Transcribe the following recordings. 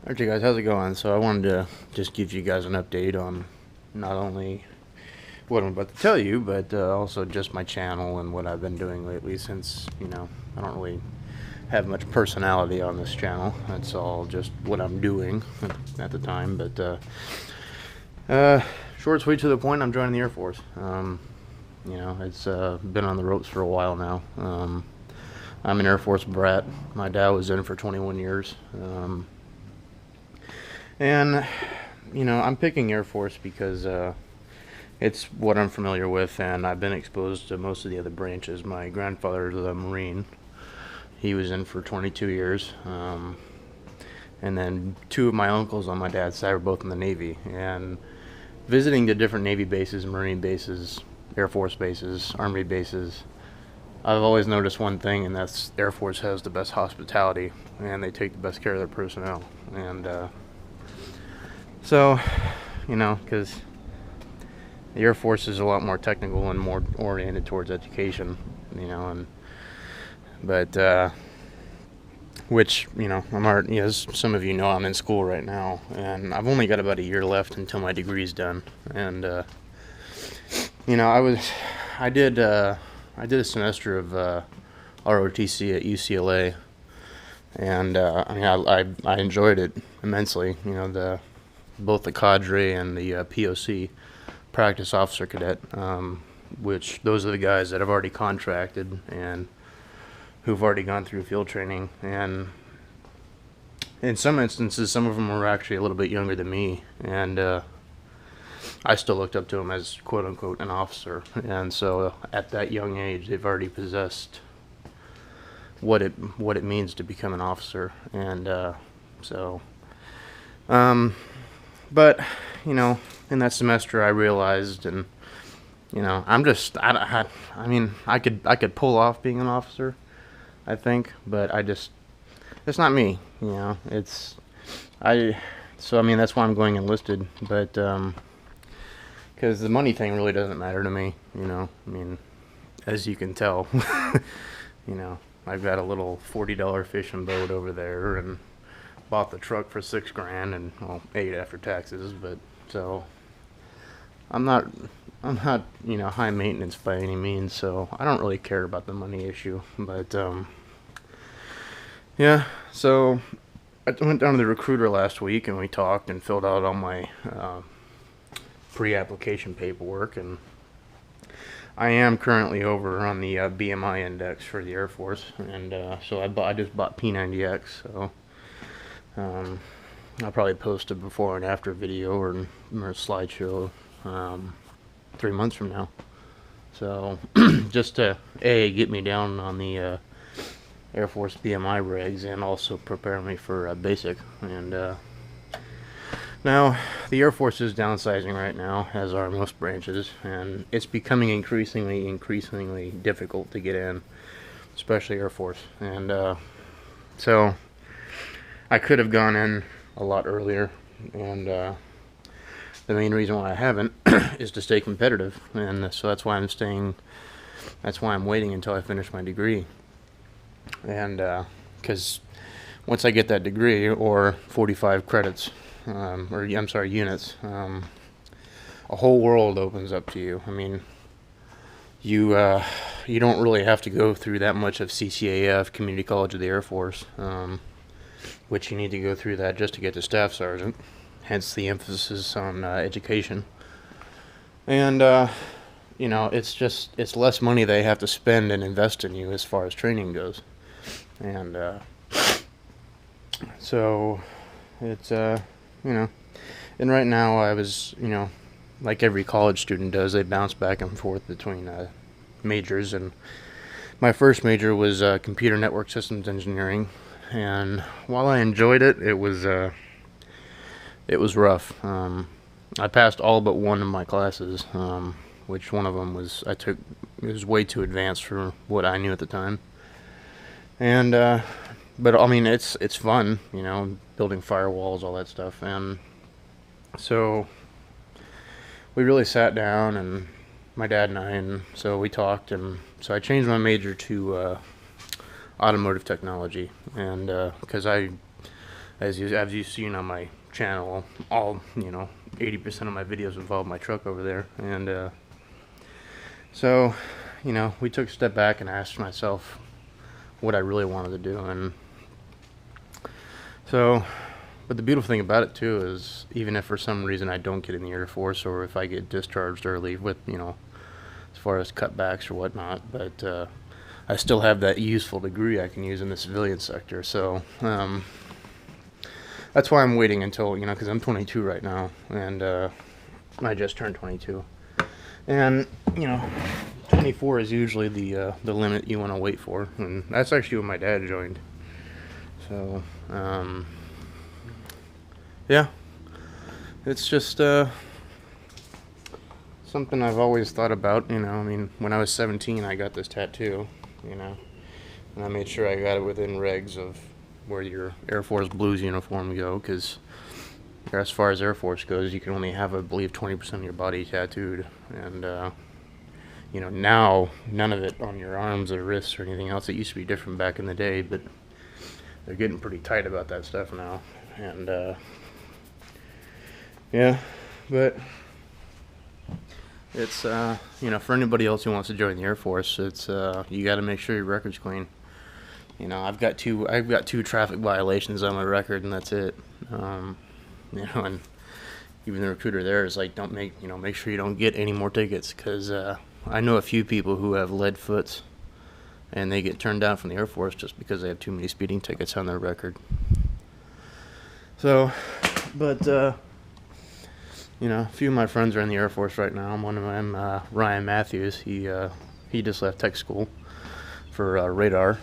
Alright you guys, how's it going? So I wanted to just give you guys an update on not only what I'm about to tell you, but also just my channel and what I've been doing lately since, I don't really have much personality on this channel. That's all just what I'm doing at the time, but short, sweet, to the point, I'm joining the Air Force. It's been on the ropes for a while now. I'm an Air Force brat. My dad was in for 21 years. And, I'm picking Air Force because it's what I'm familiar with, and I've been exposed to most of the other branches. My grandfather was a Marine. He was in for 22 years. And then two of my uncles on my dad's side were both in the Navy. And visiting the different Navy bases, Marine bases, Air Force bases, Army bases, I've always noticed one thing, and that's Air Force has the best hospitality, and they take the best care of their personnel. And so, because the Air Force is a lot more technical and more oriented towards education, but which, I'm already, as some of you know, I'm in school right now, and I've only got about a year left until my degree's done. And I did a semester of ROTC at UCLA, and I enjoyed it immensely. Both the cadre and the POC, practice officer cadet, which those are the guys that have already contracted and who've already gone through field training. And in some instances, some of them were actually a little bit younger than me, and I still looked up to them as quote unquote an officer. And so at that young age, they've already possessed what it means to become an officer. And but in that semester I realized, and I'm just I mean I could pull off being an officer, I think, but it's not me. That's why I'm going enlisted. But because the money thing really doesn't matter to me. As you can tell, I've got a little $40 fishing boat over there, and bought the truck for $6,000, and well, 8 after taxes. But so I'm not high maintenance by any means, so I don't really care about the money issue. But yeah, so I went down to the recruiter last week, and we talked and filled out all my pre-application paperwork, and I am currently over on the BMI index for the Air Force, and so I just bought P90X, so I'll probably post a before and after video or a slideshow 3 months from now. So just to get me down on the Air Force BMI regs, and also prepare me for basic. And now the Air Force is downsizing right now, as are most branches, and it's becoming increasingly difficult to get in, especially Air Force. And so I could have gone in a lot earlier, and the main reason why I haven't is to stay competitive. And so that's why I'm waiting until I finish my degree. And because once I get that degree, or 45 credits, units, a whole world opens up to you. You don't really have to go through that much of CCAF, Community College of the Air Force, which you need to go through that just to get to staff sergeant, hence the emphasis on education. And it's less money they have to spend and invest in you as far as training goes. And so it's and right now I was, like every college student does, they bounce back and forth between majors, and my first major was computer network systems engineering. And while I enjoyed it, it was rough. I passed all but one of my classes, which one of them it was way too advanced for what I knew at the time. And but it's fun, building firewalls, all that stuff. And so we really sat down, and my dad and I, and so we talked, and so I changed my major to automotive technology. And because as you've seen on my channel, all 80% of my videos involve my truck over there. And so we took a step back and asked myself what I really wanted to do. And so, but the beautiful thing about it too is, even if for some reason I don't get in the Air Force, or if I get discharged early with as far as cutbacks or whatnot, but I still have that useful degree I can use in the civilian sector. So that's why I'm waiting until, because I'm 22 right now, and I just turned 22. And 24 is usually the limit you want to wait for, and that's actually when my dad joined. So yeah, it's just something I've always thought about. I mean, when I was 17, I got this tattoo, and I made sure I got it within regs of where your Air Force Blues uniform go, because as far as Air Force goes, you can only have, I believe, 20% of your body tattooed. And now none of it on your arms or wrists or anything else. It used to be different back in the day, but they're getting pretty tight about that stuff now. And yeah, but it's for anybody else who wants to join the Air Force, it's you got to make sure your record's clean. I've got two traffic violations on my record, and that's it. And even the recruiter there is like, don't make sure you don't get any more tickets, because I know a few people who have lead foots, and they get turned down from the Air Force just because they have too many speeding tickets on their record. So, but a few of my friends are in the Air Force right now. One of them, Ryan Matthews, he just left tech school for radar.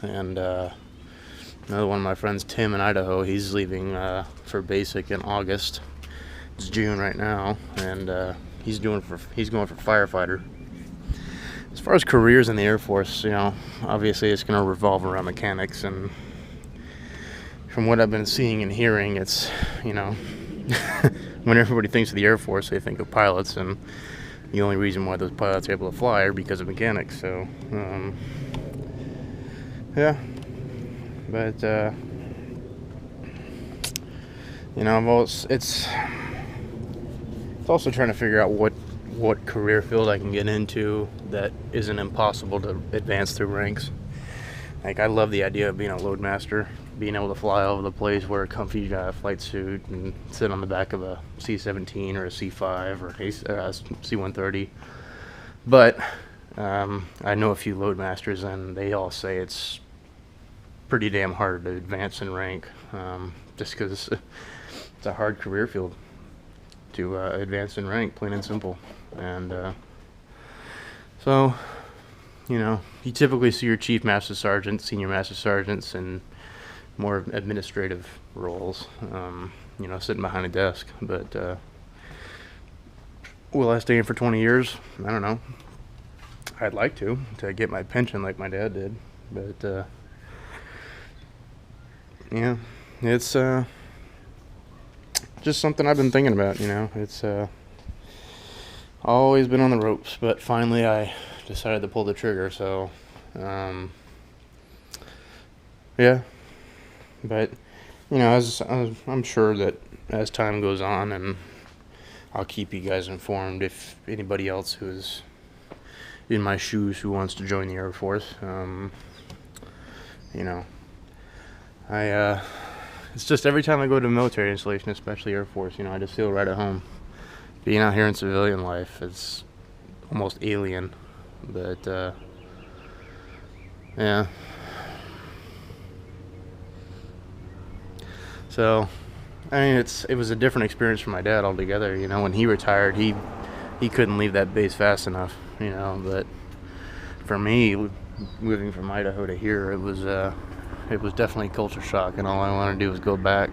And another one of my friends, Tim, in Idaho, he's leaving for basic in August. It's June right now, and he's going for firefighter. As far as careers in the Air Force, obviously it's going to revolve around mechanics, and from what I've been seeing and hearing, it's when everybody thinks of the Air Force, they think of pilots, and the only reason why those pilots are able to fly are because of mechanics. So yeah, but it's also trying to figure out what career field I can get into that isn't impossible to advance through ranks. Like, I love the idea of being a loadmaster, being able to fly all over the place, wear a comfy flight suit, and sit on the back of a C-17 or a C-5 or a C-130. But I know a few loadmasters, and they all say it's pretty damn hard to advance in rank, just because it's a hard career field to advance in rank, plain and simple. And so, you typically see your chief master sergeants, senior master sergeants, and more administrative roles, sitting behind a desk. But will I stay in for 20 years? I don't know. I'd like to get my pension like my dad did, but yeah, it's just something I've been thinking about. It's always been on the ropes, but finally I decided to pull the trigger. So yeah, but as I'm sure that as time goes on, and I'll keep you guys informed if anybody else who's in my shoes who wants to join the Air Force. It's just every time I go to a military installation, especially Air Force, I just feel right at home. Being out here in civilian life, it's almost alien, but yeah. So, I mean, it was a different experience for my dad altogether. When he retired, he couldn't leave that base fast enough. But for me, moving from Idaho to here, it was definitely culture shock, and all I want to do is go back.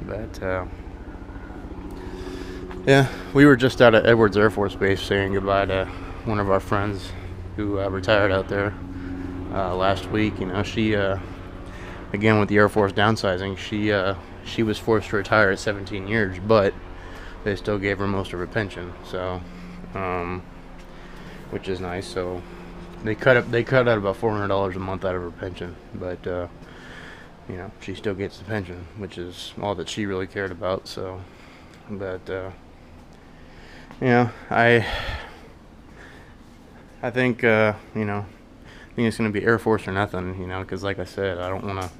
But yeah, we were just out at Edwards Air Force Base saying goodbye to one of our friends who retired out there last week. She again, with the Air Force downsizing, she was forced to retire at 17 years, but they still gave her most of her pension, so which is nice. So they cut out about $400 a month out of her pension, but you know, she still gets the pension, which is all that she really cared about. So, but you know, I think you know, I think it's gonna be Air Force or nothing, you know, because like I said, I don't want to,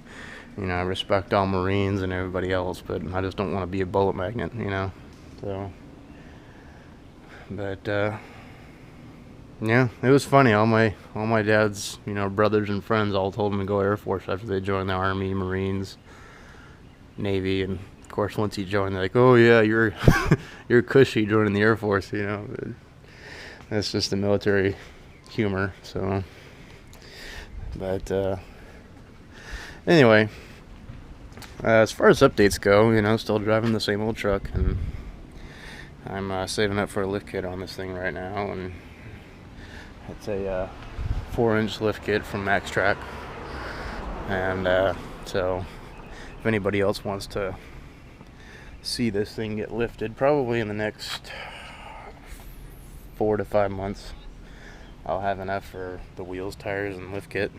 you know, I respect all Marines and everybody else, but I just don't want to be a bullet magnet, you know. So, but yeah, it was funny. All my dad's, you know, brothers and friends all told him to go Air Force after they joined the Army, Marines, Navy, and of course once he joined, they're like, "Oh yeah, you're you're cushy joining the Air Force," you know. But that's just the military humor. So, but anyway, as far as updates go, you know, still driving the same old truck, and I'm saving up for a lift kit on this thing right now, and it's a 4-inch lift kit from Max Track. And so if anybody else wants to see this thing get lifted, probably in the next 4 to 5 months, I'll have enough for the wheels, tires, and lift kit.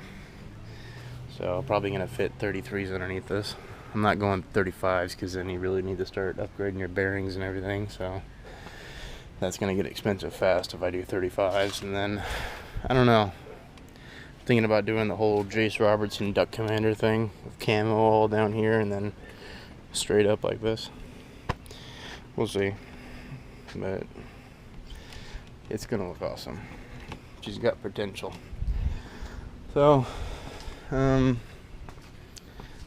So probably going to fit 33s underneath this. I'm not going 35s because then you really need to start upgrading your bearings and everything. So that's going to get expensive fast if I do 35s. And then, I don't know, thinking about doing the whole Jace Robertson Duck Commander thing with camo all down here and then straight up like this. We'll see. But it's going to look awesome. She's got potential. So,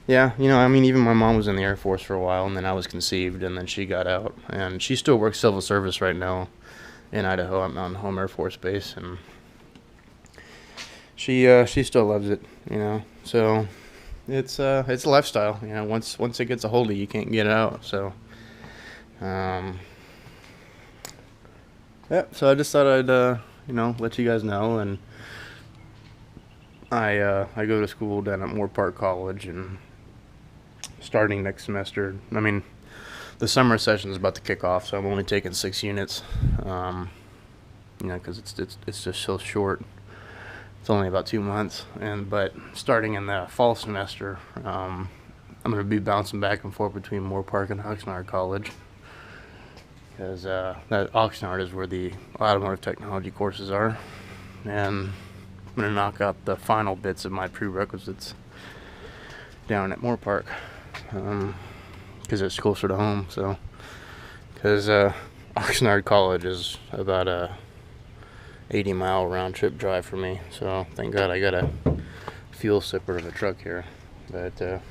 yeah, you know, I mean, even my mom was in the Air Force for a while, and then I was conceived, and then she got out, and she still works civil service right now in Idaho. I'm on home Air Force Base, and she still loves it, you know. So it's a lifestyle, you know. Once it gets a hold of you, you can't get it out. So, yeah. So I just thought I'd you know, let you guys know, and I go to school down at Moore Park College, and starting next semester, I mean, the summer session is about to kick off, so I'm only taking 6 units, you know, because it's just so short. It's only about 2 months, but starting in the fall semester, I'm going to be bouncing back and forth between Moore Park and Oxnard College, because that Oxnard is where the automotive technology courses are, and I'm going to knock out the final bits of my prerequisites down at Moore Park, because it's closer to home. So, because Oxnard College is about a 80-mile round-trip drive for me. So, thank God I got a fuel sipper of a truck here. But,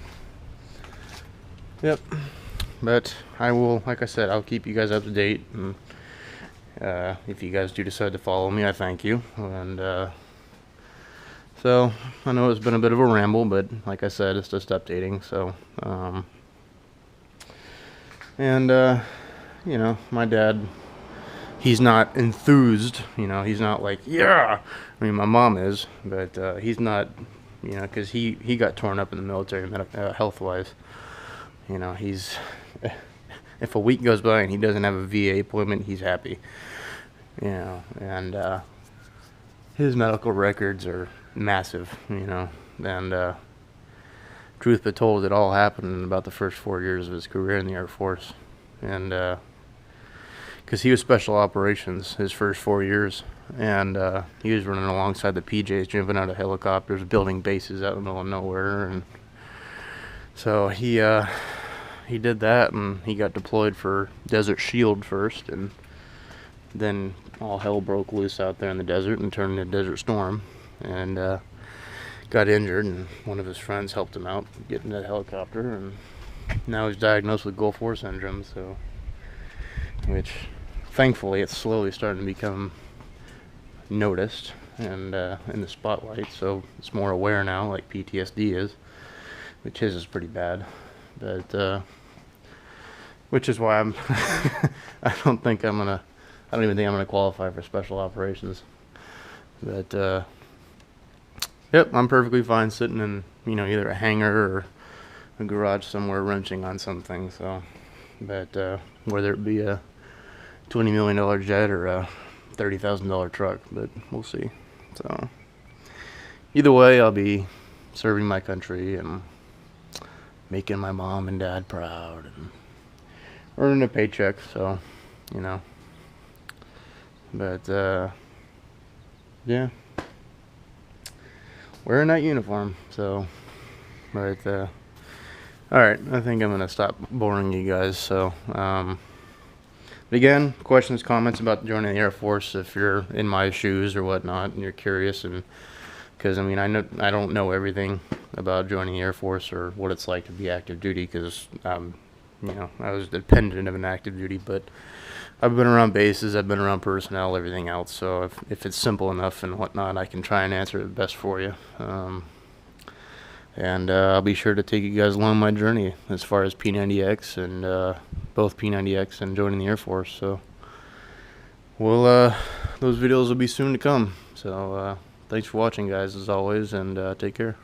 yep. But I will, like I said, I'll keep you guys up to date. And if you guys do decide to follow me, I thank you. And, so, I know it's been a bit of a ramble, but like I said, it's just updating. So, you know, my dad, he's not enthused, you know, he's not like, yeah, I mean, my mom is, but he's not, you know, because he got torn up in the military, health-wise. You know, he's, if a week goes by and he doesn't have a VA appointment, he's happy, you know, and his medical records are massive, you know, and truth be told, it all happened in about the first 4 years of his career in the Air Force, and because he was special operations his first 4 years, and he was running alongside the PJs, jumping out of helicopters, building bases out in the middle of nowhere, and so he did that, and he got deployed for Desert Shield first, and then all hell broke loose out there in the desert and turned into Desert Storm, and got injured, and one of his friends helped him out get into the helicopter, and now he's diagnosed with Gulf War syndrome. So, which thankfully it's slowly starting to become noticed and in the spotlight, so it's more aware now, like PTSD is, which his is pretty bad, but which is why I'm I don't even think I'm gonna qualify for special operations. But yep, I'm perfectly fine sitting in, you know, either a hangar or a garage somewhere wrenching on something. So, but whether it be a $20 million jet or a $30,000 truck, but we'll see. So either way, I'll be serving my country, and making my mom and dad proud and earning a paycheck, so, you know. But, yeah. Wearing that uniform, so, but, alright, I think I'm going to stop boring you guys, so, but again, questions, comments about joining the Air Force if you're in my shoes or whatnot and you're curious, and because I mean I don't know everything about joining the Air Force or what it's like to be active duty, because you know, I was dependent of an active duty, but I've been around bases, I've been around personnel, everything else, so if it's simple enough and whatnot, I can try and answer it best for you. And I'll be sure to take you guys along my journey as far as P90X and both P90X and joining the Air Force. So those videos will be soon to come. So thanks for watching, guys, as always, and take care.